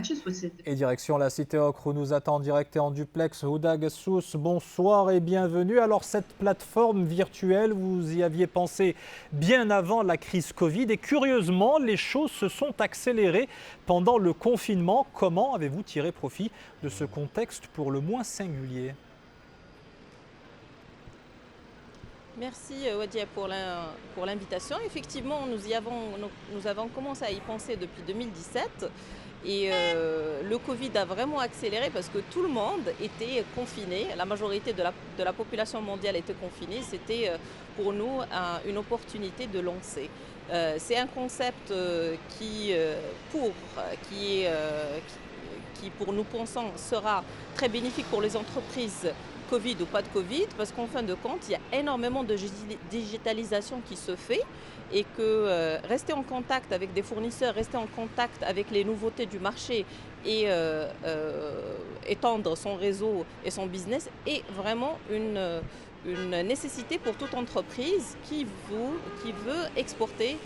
matches with it. Et direction la cité Ocre où nous attend en direct et en duplex Houda Gassous. Bonsoir et bienvenue. Alors cette plateforme virtuelle, vous y aviez pensé bien avant la crise Covid et curieusement, les choses se sont accélérées pendant le confinement. Comment avez-vous tiré profit de ce contexte pour le moins singulier ? Merci Wadia pour l'invitation. Effectivement, nous avons commencé à y penser depuis 2017 et le Covid a vraiment accéléré parce que tout le monde était confiné. La majorité de la population mondiale était confinée. C'était pour nous une opportunité de lancer. C'est un concept qui pour nous pensons sera très bénéfique pour les entreprises Covid ou pas de Covid, parce qu'en fin de compte, il y a énormément de digitalisation qui se fait et que rester en contact avec des fournisseurs, rester en contact avec les nouveautés du marché et étendre son réseau et son business est vraiment une nécessité pour toute entreprise qui veut exporter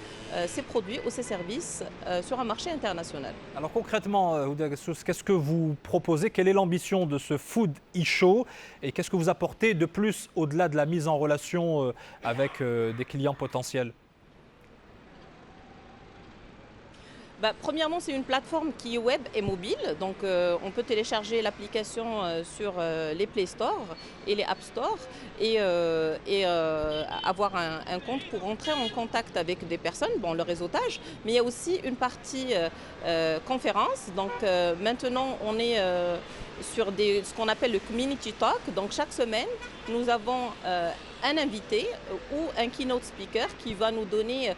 ses produits ou ses services sur un marché international. Alors concrètement, Houda Gassous, qu'est-ce que vous proposez? Quelle est l'ambition de ce Food e-Show? Et qu'est-ce que vous apportez de plus au-delà de la mise en relation avec des clients potentiels? Premièrement, c'est une plateforme qui est web et mobile. Donc, on peut télécharger l'application sur les Play Store et les App Store et avoir un compte pour entrer en contact avec des personnes, le réseautage. Mais il y a aussi une partie conférence. Donc, maintenant, on est sur ce qu'on appelle le Community Talk. Donc, chaque semaine, nous avons un invité ou un keynote speaker qui va nous donner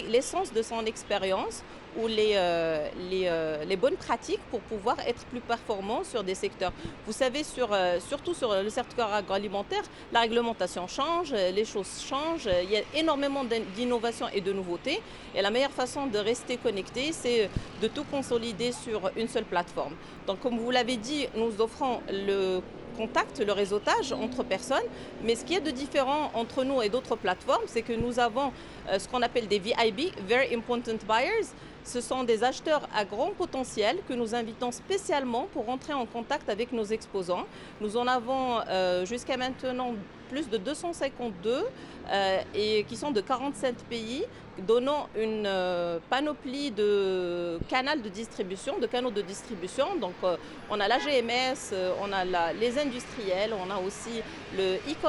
l'essence de son expérience ou les bonnes pratiques pour pouvoir être plus performants sur des secteurs. Vous savez, surtout sur le secteur agroalimentaire, la réglementation change, les choses changent, il y a énormément d'innovations et de nouveautés. Et la meilleure façon de rester connecté, c'est de tout consolider sur une seule plateforme. Donc, comme vous l'avez dit, nous offrons le contact, le réseautage entre personnes, mais ce qui est de différent entre nous et d'autres plateformes, c'est que nous avons ce qu'on appelle des VIB, Very Important Buyers. Ce sont des acheteurs à grand potentiel que nous invitons spécialement pour entrer en contact avec nos exposants. Nous en avons jusqu'à maintenant plus de 252 et qui sont de 47 pays, donnant une panoplie de canaux de distribution. Donc on a la GMS, on a les industriels, on a aussi le e-commerce.